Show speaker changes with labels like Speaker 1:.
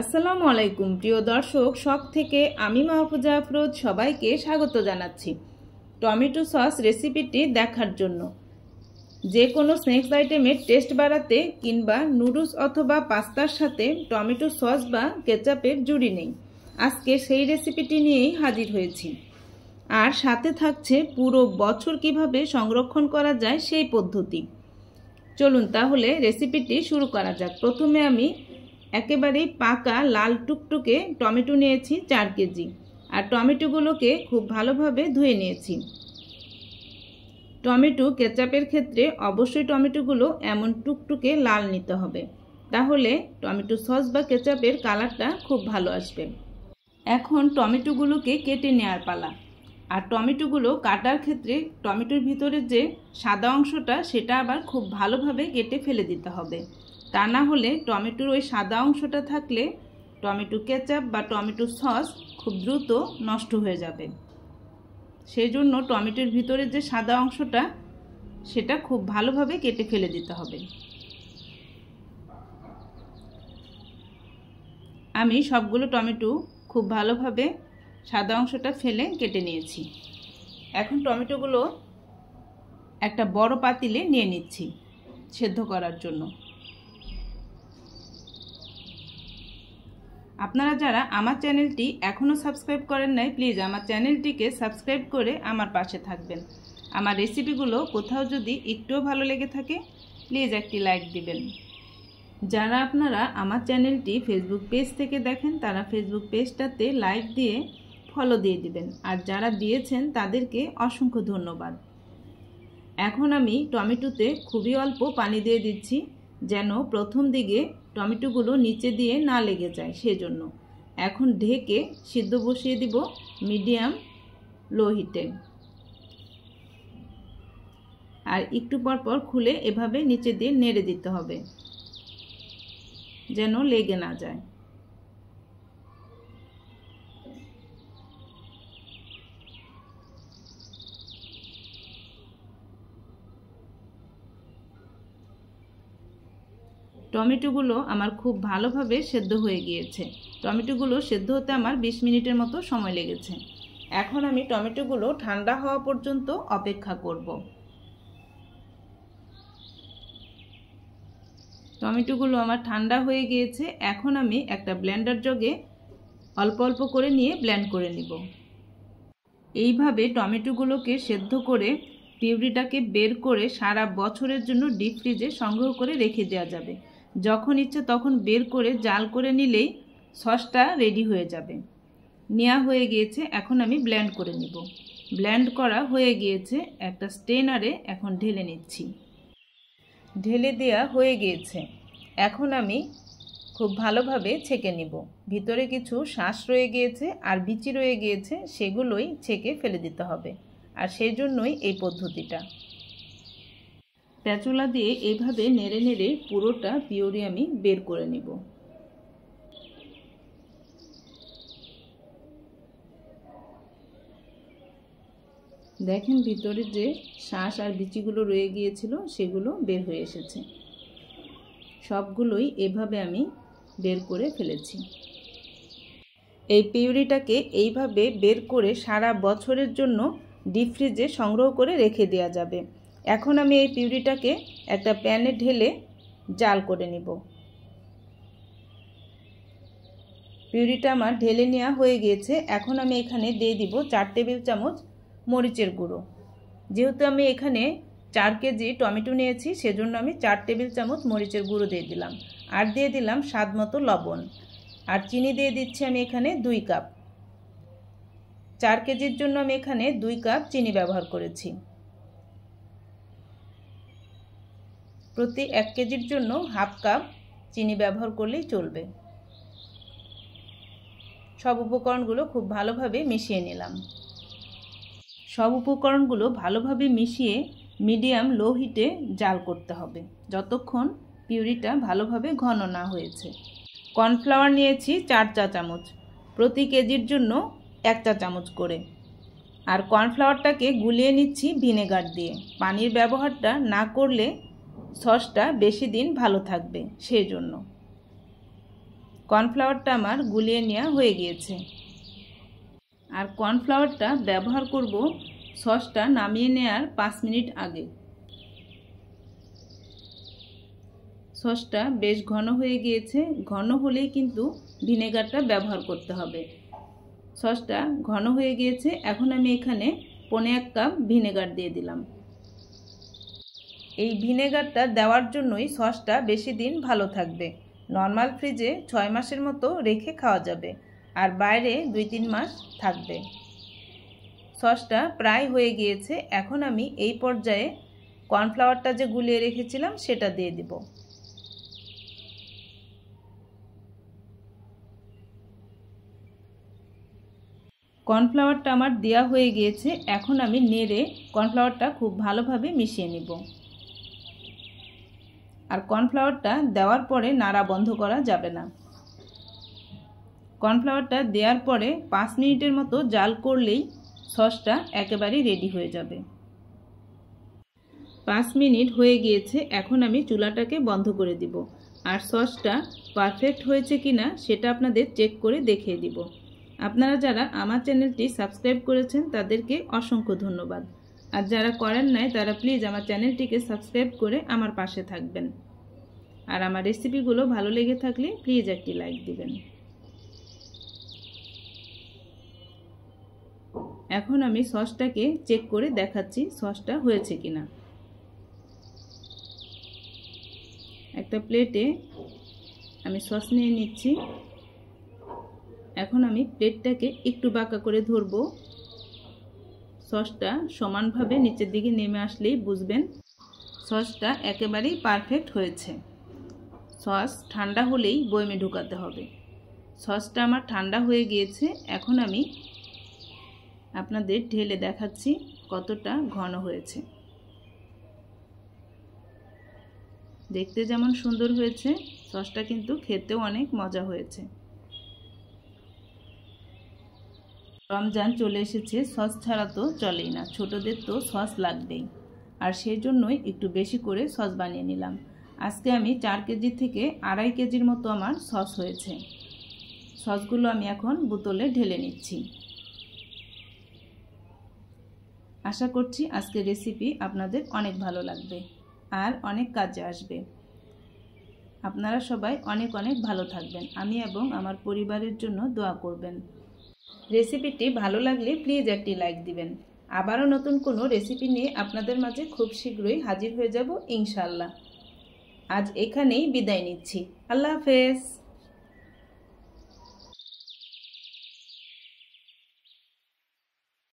Speaker 1: আসসালামু আলাইকুম প্রিয় দর্শক, শখ থেকে আমি মাহফুজা আফরোজ সবাইকে স্বাগত জানাচ্ছি টমেটো সস রেসিপিটি দেখার জন্য। যে কোনো স্ন্যাক্স আইটেমের টেস্ট বাড়াতে কিংবা নুডলস অথবা পাস্তার সাথে টমেটো সস বা কেচাপের জুড়ি নেই। আজকে সেই রেসিপিটি নিয়েই হাজির হয়েছি, আর সাথে থাকছে পুরো বছর কিভাবে সংরক্ষণ করা যায় সেই পদ্ধতি। চলুন তাহলে রেসিপিটি শুরু করা যাক। প্রথমে আমি একেবারেই পাকা লাল টুকটুকে টমেটো নিয়েছি 4 কেজি, আর টমেটোগুলোকে খুব ভালোভাবে ধুয়ে নিয়েছি। টমেটো কেচাপের ক্ষেত্রে অবশ্যই টমেটোগুলো এমন টুকটুকে লাল নিতে হবে, তাহলে টমেটো সস বা কেচাপের কালারটা খুব ভালো আসবে। এখন টমেটোগুলোকে কেটে নেওয়ার পালা। আর টমেটোগুলো কাটার ক্ষেত্রে টমেটোর ভিতরে যে সাদা অংশটা সেটা আবার খুব ভালোভাবে কেটে ফেলে দিতে হবে, তা না হলে টমেটোর ওই সাদা অংশটা থাকলে টমেটো কেচাপ বা টমেটো সস খুব দ্রুত নষ্ট হয়ে যাবে। সেই জন্য টমেটোর ভিতরে যে সাদা অংশটা সেটা খুব ভালোভাবে কেটে ফেলে দিতে হবে। আমি সবগুলো টমেটো খুব ভালোভাবে সাদা অংশটা ফেলে কেটে নিয়েছি। এখন টমেটোগুলো একটা বড় পাতিলে নিয়ে নিচ্ছি সেদ্ধ করার জন্য। আপনারা যারা আমার চ্যানেলটি এখনও সাবস্ক্রাইব করেন নাই, প্লিজ আমার চ্যানেলটিকে সাবস্ক্রাইব করে আমার পাশে থাকবেন। আমার রেসিপিগুলো কোথাও যদি একটুও ভালো লেগে থাকে প্লিজ একটি লাইক দিবেন। যারা আপনারা আমার চ্যানেলটি ফেসবুক পেজ থেকে দেখেন তারা ফেসবুক পেজটাতে লাইক দিয়ে ফলো দিয়ে দিবেন, আর যারা দিয়েছেন তাদেরকে অসংখ্য ধন্যবাদ। এখন আমি টমেটোতে খুবই অল্প পানি দিয়ে দিচ্ছি, যেন প্রথম দিকে টমেটোগুলো নিচে দিয়ে না লেগে যায় সেজন্য। এখন ঢেকে সিদ্ধ বসিয়ে দিব মিডিয়াম লো হিটে, আর একটু পর পর খুলে এভাবে নিচে দিয়ে নেড়ে দিতে হবে যেন লেগে না যায়। টমেটোগুলো আমার খুব ভালোভাবে সেদ্ধ হয়ে গিয়েছে। টমেটোগুলো সেদ্ধ হতে আমার 20 মিনিটের মতো সময় লেগেছে। এখন আমি টমেটোগুলো ঠান্ডা হওয়া পর্যন্ত অপেক্ষা করব। টমেটোগুলো আমার ঠান্ডা হয়ে গিয়েছে। এখন আমি একটা ব্লেন্ডার জগে অল্প অল্প করে নিয়ে ব্লেন্ড করে নিব। এইভাবে টমেটোগুলোকে সেদ্ধ করে পিউরিটাকে বের করে সারা বছরের জন্য ডিপ ফ্রিজে সংগ্রহ করে রেখে দেওয়া যাবে। যখন ইচ্ছে তখন বের করে জাল করে নিলেই সসটা রেডি হয়ে যাবে। নেওয়া হয়ে গিয়েছে, এখন আমি ব্লেন্ড করে নিব। ব্লেন্ড করা হয়ে গিয়েছে, একটা স্ট্রেনারে এখন ঢেলে নিচ্ছি। ঢেলে দেওয়া হয়ে গিয়েছে, এখন আমি খুব ভালোভাবে ছেঁকে নিব। ভিতরে কিছু শাঁস রয়ে গিয়েছে আর বিচি রয়ে গিয়েছে, সেগুলোই ছেঁকে ফেলে দিতে হবে, আর সেই জন্যই এই পদ্ধতিটা। স্প্যাচুলা দিয়ে এইভাবে নেড়ে নেড়ে পুরোটা পিউরি আমি বের করে নিব। দেখেন ভিতরে যে শাঁস আর বিচিগুলো রয়ে গিয়েছিল সেগুলো বের হয়ে এসেছে। সবগুলোই এভাবে আমি বের করে ফেলেছি। এই পিউরিটাকে এইভাবে বের করে সারা বছরের জন্য ডিপ ফ্রিজে সংগ্রহ করে রেখে দেওয়া যাবে। এখন আমি এই পিউরিটাকে একটা প্যানে ঢেলে জাল করে নিব। পিউরিটা আমার ঢেলে নেওয়া হয়ে গিয়েছে। এখন আমি এখানে দিয়ে দিব 4 টেবিল চামচ মরিচের গুঁড়ো। যেহেতু আমি এখানে 4 কেজি টমেটো নিয়েছি সেজন্য আমি 4 টেবিল চামচ মরিচের গুঁড়ো দিয়ে দিলাম, আর দিয়ে দিলাম স্বাদ মতো লবণ, আর চিনি দিয়ে দিচ্ছি আমি এখানে 2 কাপ। 4 কেজির জন্য আমি এখানে 2 কাপ চিনি ব্যবহার করেছি। প্রতি 1 কেজির জন্য হাফ কাপ চিনি ব্যবহার করলেই চলবে। সব উপকরণগুলো খুব ভালোভাবে মিশিয়ে নিলাম। সব উপকরণগুলো ভালোভাবে মিশিয়ে মিডিয়াম লো হিটে জাল করতে হবে যতক্ষণ পিউরিটা ভালোভাবে ঘন না হয়েছে। কর্নফ্লাওয়ার নিয়েছি 4 চা চামচ, প্রতি কেজির জন্য 1 চা চামচ করে। আর কর্নফ্লাওয়ারটাকে গুলিয়ে নিচ্ছি ভিনেগার দিয়ে। পানির ব্যবহারটা না করলে সসটা বেশি দিন ভালো থাকবে, সেই জন্য। কর্নফ্লাওয়ারটা আমার গুলিয়ে নেওয়া হয়ে গিয়েছে। আর কর্নফ্লাওয়ারটা ব্যবহার করব সসটা নামিয়ে নেওয়ার 5 মিনিট আগে। সসটা বেশ ঘন হয়ে গিয়েছে, ঘন হলেই কিন্তু ভিনেগারটা ব্যবহার করতে হবে। সসটা ঘন হয়ে গিয়েছে, এখন আমি এখানে 1.5 কাপ ভিনেগার দিয়ে দিলাম। এই ভিনেগারটা দেওয়ার জন্যই সসটা বেশি দিন ভালো থাকবে। নর্মাল ফ্রিজে 6 মাসের মতো রেখে খাওয়া যাবে, আর বাইরে 2-3 মাস থাকবে। সসটা প্রায় হয়ে গিয়েছে, এখন আমি এই পর্যায়ে কর্নফ্লাওয়ারটা যে গুলিয়ে রেখেছিলাম সেটা দিয়ে দিব। কর্নফ্লাওয়ারটা আমার দেওয়া হয়ে গিয়েছে, এখন আমি নেড়ে কর্নফ্লাওয়ারটা খুব ভালোভাবে মিশিয়ে নিব। আর কর্নফ্লাওয়ারটা দেওয়ার পরে নাড়া বন্ধ করা যাবে না। কর্নফ্লাওয়ারটা দেওয়ার পরে 5 মিনিটের মতো জাল করলেই সসটা একেবারেই রেডি হয়ে যাবে। 5 মিনিট হয়ে গিয়েছে, এখন আমি চুলাটাকে বন্ধ করে দিব। আর সসটা পারফেক্ট হয়েছে কিনা সেটা আপনাদের চেক করে দেখিয়ে দিব। আপনারা যারা আমার চ্যানেলটি সাবস্ক্রাইব করেছেন তাদেরকে অসংখ্য ধন্যবাদ। আর যারা করেন নাই তারা প্লিজ আমার চ্যানেলটিকে সাবস্ক্রাইব করে আমার পাশে থাকবেন। আর আমার রেসিপিগুলো ভালো লেগে থাকলে প্লিজ একটি লাইক দিবেন। এখন আমি সসটাকে চেক করে দেখাচ্ছি সসটা হয়েছে কিনা। একটা প্লেটে আমি সস নিয়ে নিচ্ছি। এখন আমি প্লেটটাকে একটু বাঁকা করে ধরব। সসটা সমানভাবে নিচের দিকে নেমে আসলেই বুঝবেন সসটা একেবারেই পারফেক্ট হয়েছে। সস ঠান্ডা হলেই বয়মে ঢোকাতে হবে। সসটা আমার ঠান্ডা হয়ে গিয়েছে, এখন আমি আপনাদের ঢেলে দেখাচ্ছি কতটা ঘন হয়েছে। দেখতে যেমন সুন্দর হয়েছে, সসটা কিন্তু খেতেও অনেক মজা হয়েছে। রমজান চলে এসেছে, সস ছাড়া তো চলেই না, ছোটদের তো সস লাগবেই। আর সেই জন্যই একটু বেশি করে সস বানিয়ে নিলাম। আজকে আমি 4 কেজি থেকে 2.5 কেজির মতো আমার সস হয়েছে। সসগুলো আমি এখন বোতলে ঢেলে নিচ্ছি। আশা করছি আজকের রেসিপি আপনাদের অনেক ভালো লাগবে আর অনেক কাজে আসবে। আপনারা সবাই অনেক অনেক ভালো থাকবেন। আমি এবং আমার পরিবারের জন্য দোয়া করবেন। রেসিপিটি ভালো লাগলে প্লিজ একটি লাইক দিবেন। আবারও নতুন কোনো রেসিপি নিয়ে আপনাদের মাঝে খুব শীঘ্রই হাজির হয়ে যাব ইনশাআল্লাহ। আজ এখানেই বিদায় নিচ্ছি। আল্লাহ হাফেজ।